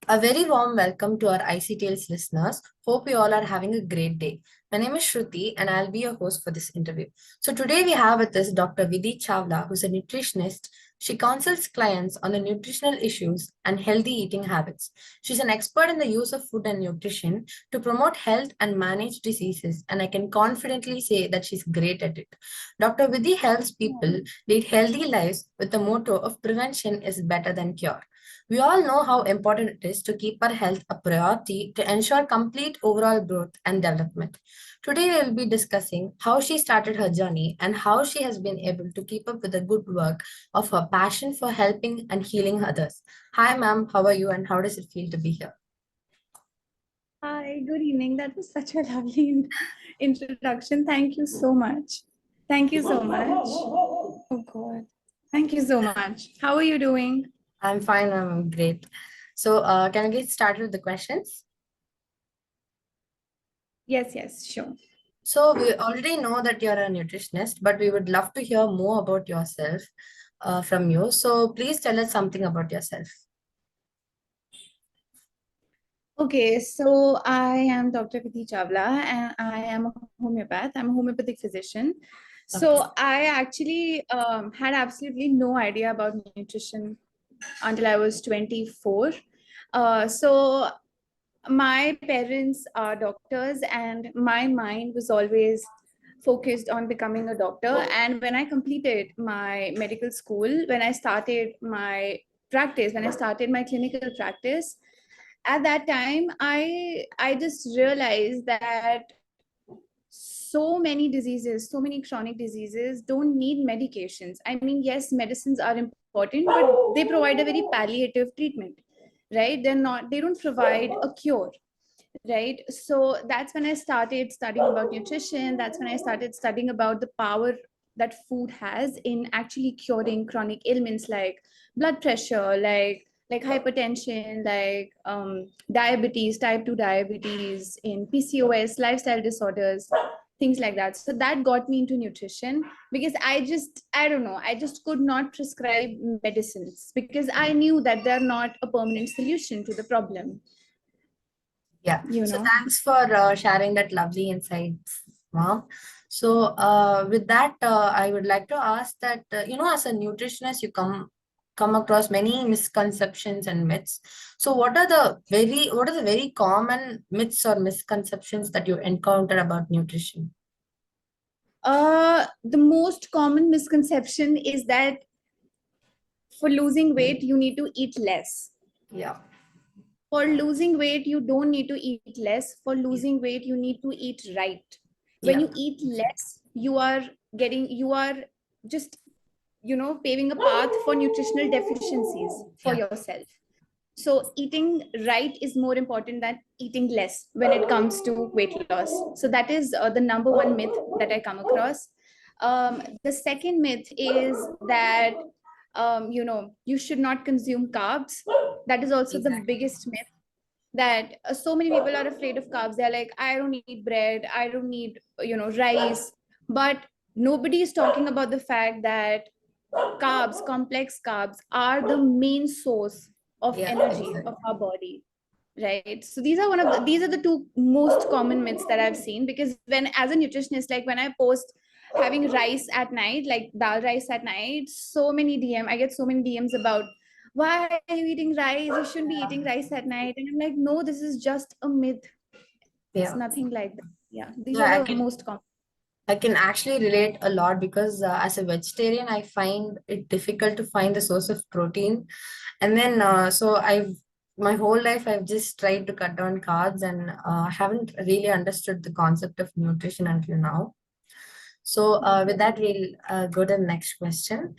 A very warm welcome to our ICTL's listeners. Hope you all are having a great day. My name is Shruthee and I'll be your host for this interview. So today we have with us Dr. Vidhi Chawla, who's a nutritionist. She counsels clients on the nutritional issues and healthy eating habits. She's an expert in the use of food and nutrition to promote health and manage diseases, and I can confidently say that she's great at it. Dr. Vidhi helps people lead healthy lives with the motto of prevention is better than cure. We all know how important it is to keep our health a priority to ensure complete overall growth and development. Today, we will be discussing how she started her journey and how she has been able to keep up with the good work of her passion for helping and healing others. Hi, ma'am. How are you and how does it feel to be here? Hi, good evening. That was such a lovely introduction. Thank you so much. Thank you so much. Oh God. Thank you so much. How are you doing? I'm fine. I'm great. So, can I get started with the questions? Yes, sure. So, we already know that you're a nutritionist, but we would love to hear more about yourself from you. So, please tell us something about yourself. Okay, so I am Dr. Vidhi Chawla and I am a homeopath. I'm a homeopathic physician. Okay. So I actually had absolutely no idea about nutrition until I was 24. So my parents are doctors and my mind was always focused on becoming a doctor. And when I completed my medical school, when I started my practice, when I started my clinical practice, at that time I just realized that so many diseases, so many chronic diseases don't need medications. I mean, yes, medicines are important, but they provide a very palliative treatment, right? They don't provide a cure, right? So that's when I started studying about nutrition. That's when I started studying about the power that food has in actually curing chronic ailments like blood pressure, like hypertension, like diabetes, type 2 diabetes, in PCOS, lifestyle disorders, things like that. So that got me into nutrition because I don't know, I just could not prescribe medicines because I knew that they're not a permanent solution to the problem, Yeah. you So know. thanks for sharing that lovely insights, mom. So with that, I would like to ask that as a nutritionist, you come across many misconceptions and myths. So what are the very common myths or misconceptions that you encounter about nutrition? The most common misconception is that for losing weight, you need to eat less. Yeah. For losing weight, you don't need to eat less. For losing weight, you need to eat right. When Yeah. you eat less, you are just, paving a path for nutritional deficiencies for Yeah. yourself. So eating right is more important than eating less when it comes to weight loss. So that is the number one myth that I come across. The second myth is that you should not consume carbs. That is also the Exactly. biggest myth, that so many people are afraid of carbs. They're like, I don't need bread, I don't need rice. But nobody is talking about the fact that carbs, complex carbs, are the main source of Yeah. energy Exactly. of our body, right? So these are the two most common myths that I've seen, because when, as a nutritionist, like when I post having rice at night, like dal rice at night, I get so many DMs about, why are you eating rice, you shouldn't be eating rice at night. And I'm like, no, this is just a myth. It's Yeah. nothing like that. Yeah, these are Yeah. the most common. I can actually relate a lot because as a vegetarian, I find it difficult to find the source of protein. And then, my whole life, I've just tried to cut down carbs and haven't really understood the concept of nutrition until now. So, with that, we'll go to the next question.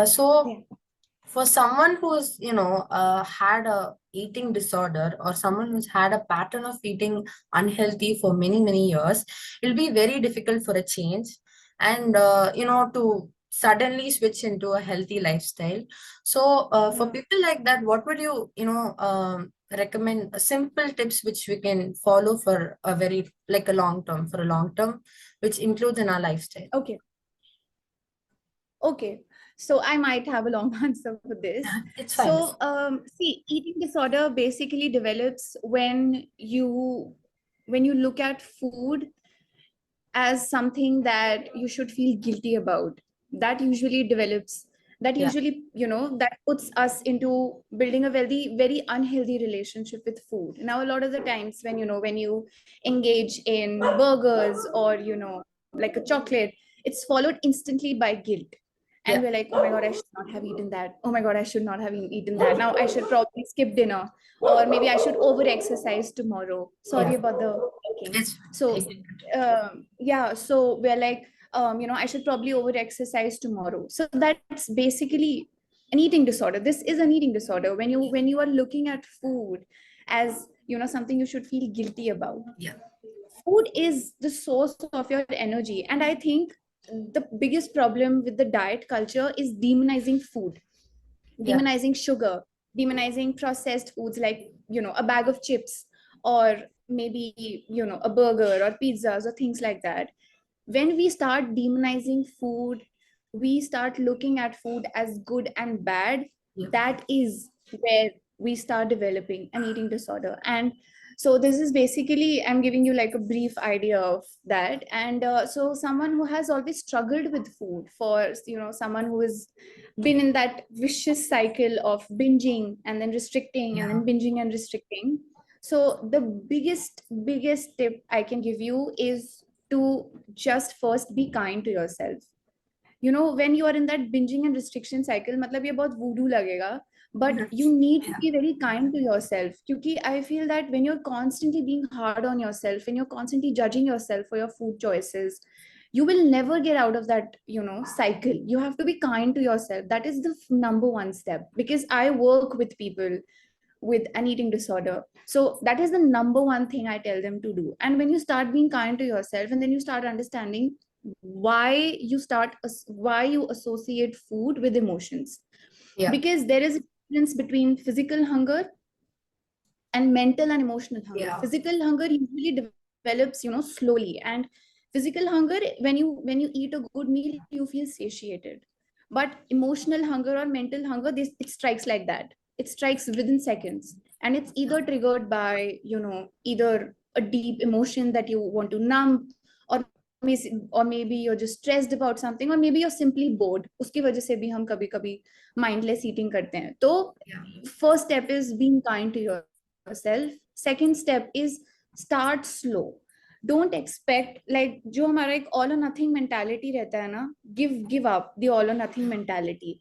So, Yeah. for someone who's had a eating disorder or someone who's had a pattern of eating unhealthy for many years, it'll be very difficult for a change and to suddenly switch into a healthy lifestyle. So for Yeah. people like that, what would you recommend simple tips which we can follow for a very like a long term which includes in our lifestyle? Okay. Okay. So I might have a long answer for this. It's fine. So see, eating disorder basically develops when you look at food as something that you should feel guilty about. That usually develops, that Yeah, usually, that puts us into building a very unhealthy relationship with food. Now a lot of the times when you engage in burgers or like a chocolate, it's followed instantly by guilt. And we're yeah, like, oh my god, I should not have eaten that. Oh my god, I should not have eaten that. Now I should probably skip dinner, or maybe I should over exercise tomorrow. Sorry yeah. about the talking. It's So it, yeah, so we're like, I should probably over exercise tomorrow. So that's basically an eating disorder. This is an eating disorder when you are looking at food as something you should feel guilty about. yeah, Food is the source of your energy, and I think the biggest problem with the diet culture is demonizing food, yeah, demonizing sugar, demonizing processed foods like a bag of chips, or maybe a burger or pizzas or things like that. When we start demonizing food, we start looking at food as good and bad. yeah. That is where we start developing an eating disorder. And so this is basically, I'm giving you like a brief idea of that. And so someone who has always struggled with food, for someone who has been in that vicious cycle of binging and then restricting and Yeah. then binging and restricting. So the biggest tip I can give you is to just first be kind to yourself. When you are in that binging and restriction cycle, matlab ye bahut voodoo lagega, but you need to Yeah, be very kind to yourself. Because I feel that when you're constantly being hard on yourself, when you're constantly judging yourself for your food choices, you will never get out of that cycle. You have to be kind to yourself. That is the number one step, because I work with people with an eating disorder. So that is the number one thing I tell them to do. And when you start being kind to yourself, and then you start understanding why you associate food with emotions, yeah, because there is a difference between physical hunger and mental and emotional hunger. yeah, Physical hunger usually develops slowly, and physical hunger, when you eat a good meal, you feel satiated. But emotional hunger or mental hunger, it strikes like that. It strikes within seconds, and it's either triggered by either a deep emotion that you want to numb, or or maybe you're just stressed about something, or maybe you're simply bored. उसकी वजह से भी हम कभी कभी mindless eating करते हैं. तो yeah, first step is being kind to yourself. Second step is start slow. Don't expect, like जो हमारा एक all or nothing mentality रहता है ना, give up the all or nothing mentality.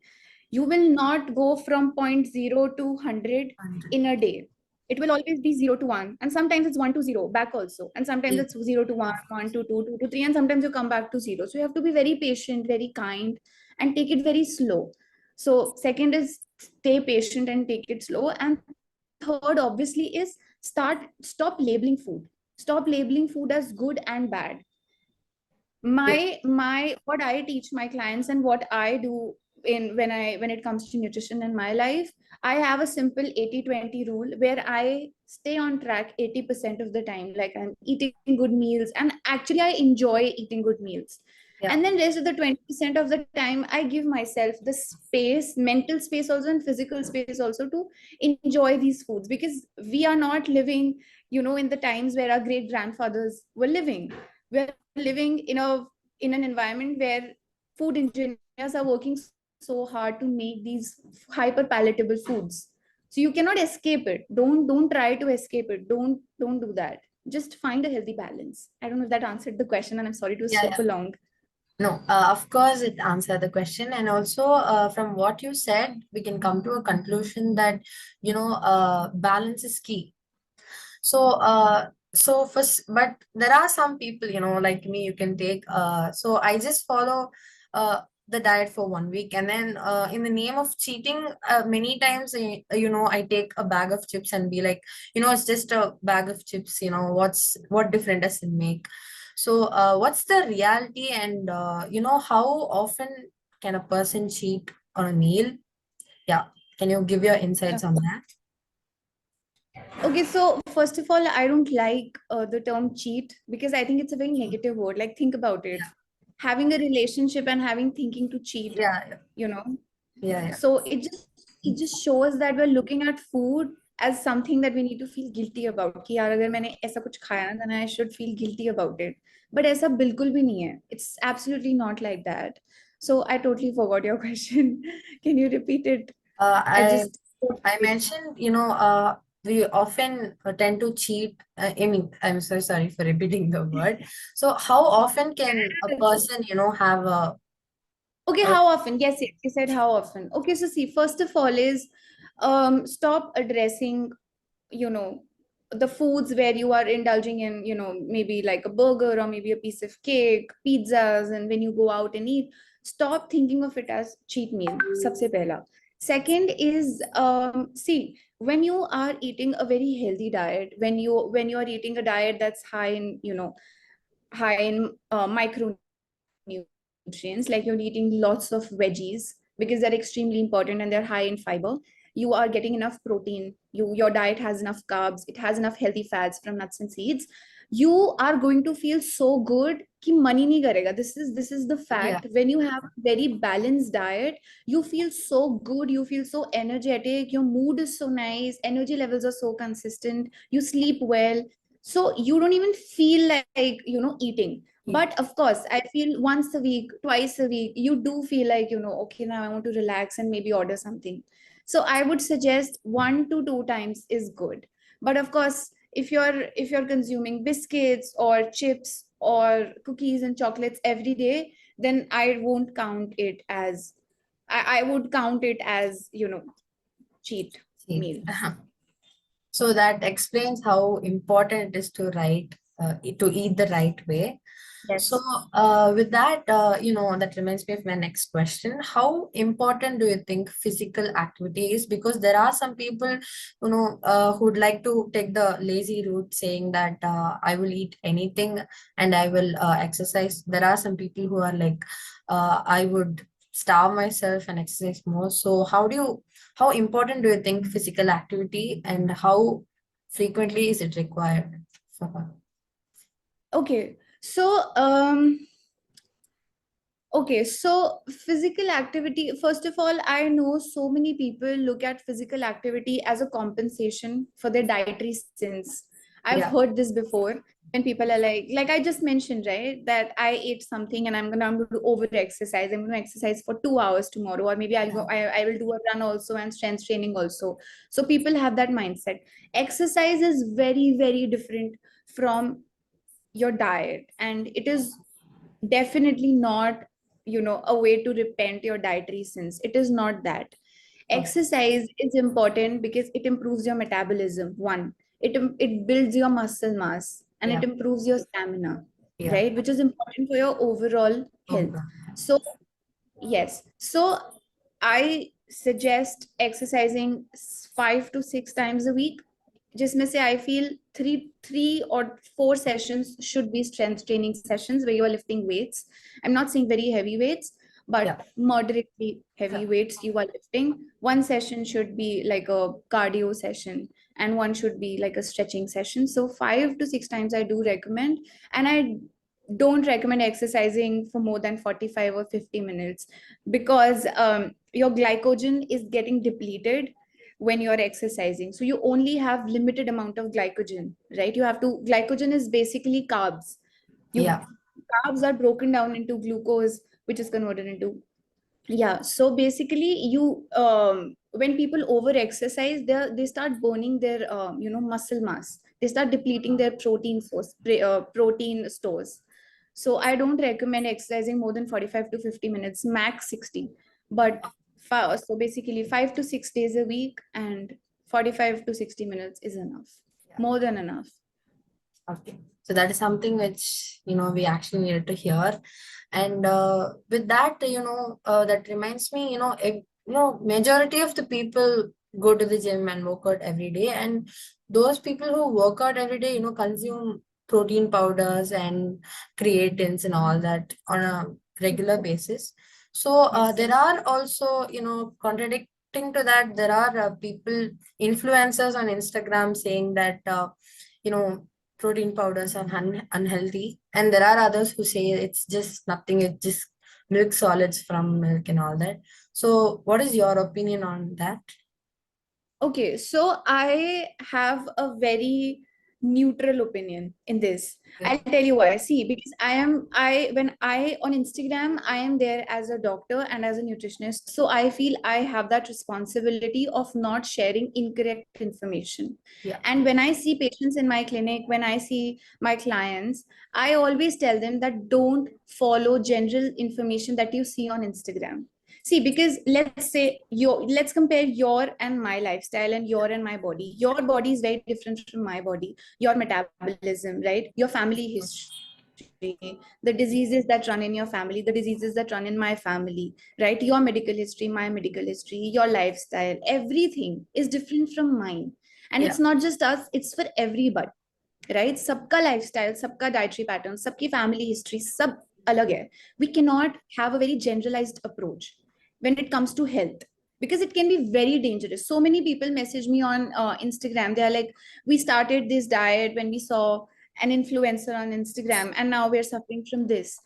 You will not go from point zero to 100 100. in a day. It will always be 0 to 1, and sometimes it's 1 to 0 back also, and sometimes Yeah, it's 0 to 1, 1 to 2, 2 to 3, and sometimes you come back to 0. So you have to be very patient, very kind, and take it very slow. So second is stay patient and take it slow. And third obviously is stop labeling food. Stop labeling food as good and bad. yeah, My what I teach my clients, and what I do when it comes to nutrition in my life, I have a simple 80-20 rule, where I stay on track 80% of the time. Like, I'm eating good meals, and actually I enjoy eating good meals. yeah, And then rest of the 20% of the time, I give myself the space, mental space also, and physical space also, to enjoy these foods. Because we are not living in the times where our great grandfathers were living. We're living in an environment where food engineers are working so hard to make these hyper palatable foods. So you cannot escape it. Don't try to escape it. Don't do that. Just find a healthy balance. I don't know if that answered the question, and I'm sorry to yeah, so yeah. long. No, of course, it answered the question. And also, from what you said, we can come to a conclusion that, balance is key. So, but there are some people, like me, you can take, so I just follow the diet for 1 week. And then in the name of cheating, many times, I take a bag of chips and be like, it's just a bag of chips, what difference does it make? So, what's the reality, and how often can a person cheat on a meal? Yeah, can you give your insights on that? Okay, so first of all, I don't like the term cheat, because I think it's a very negative word. Like, think about it. Yeah, having a relationship and having thinking to cheat, Yeah, yeah, you know. yeah, So it just shows that we're looking at food as something that we need to feel guilty about कि यार अगर मैंने ऐसा कुछ खाया ना then I should feel guilty about it, but ऐसा बिल्कुल भी नहीं है. It's absolutely not like that. So I totally forgot your question. Can you repeat it? uh, I I just I mentioned, we often tend to cheat. I mean, I'm so sorry for repeating the word. So, how often can a person, have Okay, a how often? Yes, yes, you said how often. Okay, so see, first of all is stop addressing, you know, the foods where you are indulging in, maybe like a burger or maybe a piece of cake, pizzas, and when you go out and eat, stop thinking of it as cheat meal. Sabse pehla. Second is see, when you are eating a very healthy diet, when you are eating a diet that's high in, micronutrients, like you're eating lots of veggies because they're extremely important and they're high in fiber. You are getting enough protein. Your diet has enough carbs. It has enough healthy fats from nuts and seeds. You are going to feel so good कि मन ही नहीं करेगा. This is the yeah, fact. When you have a very balanced diet, you feel so good. You feel so energetic. Your mood is so nice. Energy levels are so consistent. You sleep well, so you don't even feel like eating. But eat. of course, I feel once a week, twice a week, you do feel like, okay, now I want to relax and maybe order something. So I would suggest 1 to 2 times is good. But of course, if you're consuming biscuits or chips or cookies and chocolates every day, then I won't count it as, I would count it as, cheat Eat. meal. So that explains how important it is to eat the right way. So, Yes. with that, that reminds me of my next question. How important do you think physical activity is? Because there are some people, who'd like to take the lazy route, saying that I will eat anything and I will exercise. There are some people who are like, I would starve myself and exercise more. So, how important do you think physical activity, and how frequently is it required for her? Okay. So, okay, so physical activity, first of all, I know so many people look at physical activity as a compensation for their dietary sins. I've Yeah, heard this before when people are like I just mentioned, right? That I ate something and I'm going to over exercise. I'm going to exercise for 2 hours tomorrow, or maybe yeah, I will do a run also and strength training also. So people have that mindset. Exercise is very, very different from your diet, and it is definitely not a way to repent your dietary sins. It is not that. okay, Exercise is important because it improves your metabolism. One, it builds your muscle mass and it yeah, improves your stamina, yeah. right, which is important for your overall health. Okay. So yes. So I suggest exercising 5 to 6 times a week. जिसमें से I feel three or four sessions should be strength training sessions where you are lifting weights. I'm not saying very heavy weights, Yeah, but moderately heavy weights you are lifting. One session should be like a cardio session, and one should be like a stretching session. So 5 to 6 times I do recommend, and I don't recommend exercising for more than 45 or 50 minutes because your glycogen is getting depleted when you're exercising. So you only have limited amount of glycogen, right? Glycogen is basically carbs. You yeah, Carbs are broken down into glucose, which is converted into, yeah. So basically you when people over exercise, they start burning their muscle mass. They start depleting their protein stores. So I don't recommend exercising more than 45 to 50 minutes, max 60. But so basically 5 to 6 days a week and 45 to 60 minutes is enough, yeah. more than enough. Okay. So that is something which, we actually needed to hear. And with that, that reminds me, majority of the people go to the gym and work out every day. And those people who work out every day, consume protein powders and creatines and all that on a regular basis. So Yes. there are also, contradicting to that, there are people, influencers on Instagram saying that, you know, protein powders are unhealthy, and there are others who say it's just nothing, it's just milk solids from milk and all that. So what is your opinion on that? Okay, so I have a very neutral opinion in this. Okay. I'll tell you why. See, because when I on Instagram, I am there as a doctor and as a nutritionist. So I feel I have that responsibility of not sharing incorrect information. Yeah. And when I see patients in my clinic, when I see my clients, I always tell them that don't follow general information that you see on Instagram. See, because let's compare your and my lifestyle and your and my body. Your body is very different from my body. Your metabolism, right? Your family history, the diseases that run in your family, the diseases that run in my family, right? Your medical history, my medical history, your lifestyle, everything is different from mine. And Yeah. it's not just us, it's for everybody, right? सबका lifestyle, सबका dietary pattern, सबकी family history, सब अलग है. We cannot have a very generalized approach when it comes to health, because it can be very dangerous. So many people message me on Instagram. They are like, we started this diet when we saw an influencer on Instagram and now we're suffering from this.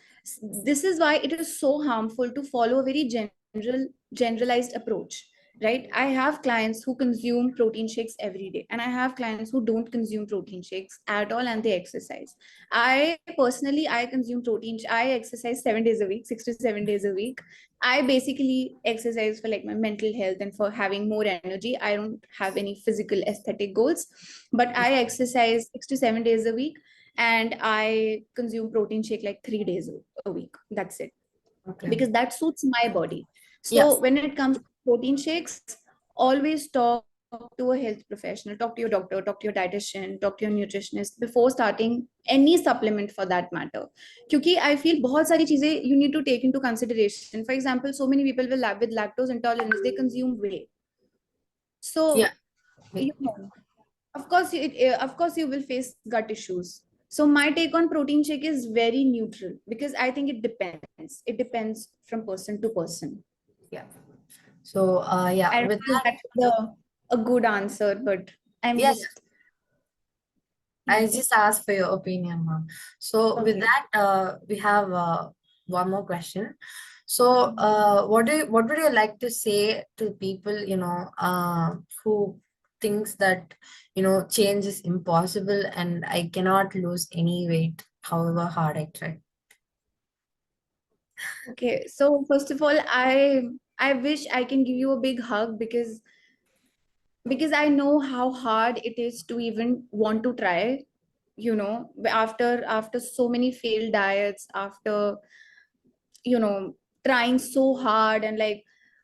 This is why it is so harmful to follow a very generalized approach, right? I have clients who consume protein shakes every day, and I have clients who don't consume protein shakes at all and they exercise. I personally, I consume protein, I exercise 7 days a week, 6 to 7 days a week. I basically exercise for like my mental health and for having more energy. I don't have any physical aesthetic goals, but I exercise 6 to 7 days a week, and I consume protein shake like 3 days a week. That's it, Okay. because that suits my body. Yeah. So when it comes to protein shakes, always talk to a health professional, talk to your doctor, talk to your dietitian, talk to your nutritionist before starting any supplement for that matter. Because I feel बहुत सारी चीजें you need to take into consideration. For example, so many people with lactose intolerance, they consume whey. Yeah. So you know, of course you will face gut issues. So my take on protein shake is very neutral, because I think it depends from person to person. Yeah. So I yeah, don't with know if that, that's a good answer, but I'm yeah, just I hmm. just asked for your opinion, ma'am. So with Okay. that, we have one more question. So, what would you like to say to people, who thinks that, change is impossible and I cannot lose any weight, however hard I try? Okay. So first of all, I wish I can give you a big hug, because I know how hard it is to even want to try, after so many failed diets, after trying so hard and like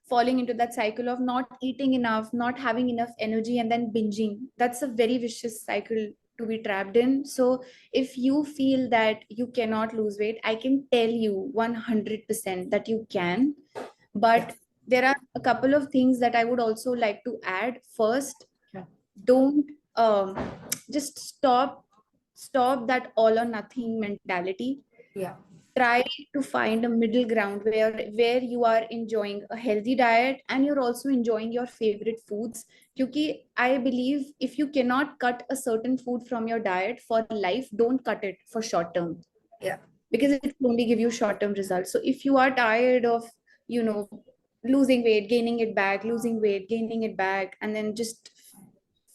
falling into that cycle of not eating enough, not having enough energy, and then binging. That's a very vicious cycle to be trapped in. So if you feel that you cannot lose weight, I can tell you 100% that you can. Yeah. But there are a couple of things that I would also like to add. First, Yeah. don't just stop that all or nothing mentality. Yeah. Try to find a middle ground where you are enjoying a healthy diet and you're also enjoying your favorite foods. Because I believe if you cannot cut a certain food from your diet for life, don't cut it for short term, Yeah. because it will only give you short term results. So if you are tired of you know losing weight, gaining it back, losing weight, gaining it back, and then just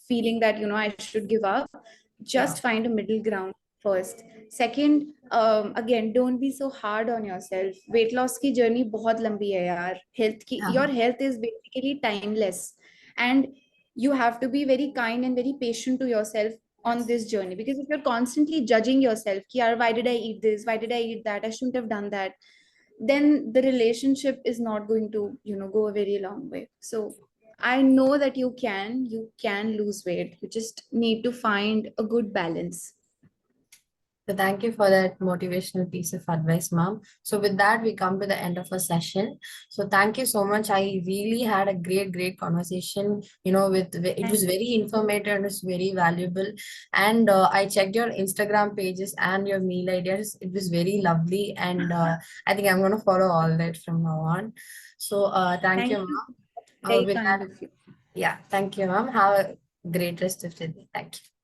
feeling that I should give up, Yeah. just find a middle ground first. Second, again, don't be so hard on yourself. Weight loss की journey बहुत लंबी है यार. Your Yeah. health is basically timeless, and you have to be very kind and very patient to yourself on Yes. this journey. Because if you're constantly judging yourself कि यार, why did I eat this, why did I eat that, I shouldn't have done that, then the relationship is not going to go a very long way. So I know that you can lose weight. You just need to find a good balance. So thank you for that motivational piece of advice, ma'am. So with that, we come to the end of our session. So thank you so much. I really had a great conversation. It was very informative and it's very valuable. And I checked your Instagram pages and your meal ideas. It was very lovely, and I think I'm gonna follow all that from now on. So thank you, Thank you. ma'am. Very With kind that, of you. yeah, thank you, ma'am. Have a great rest of the day. Thank you.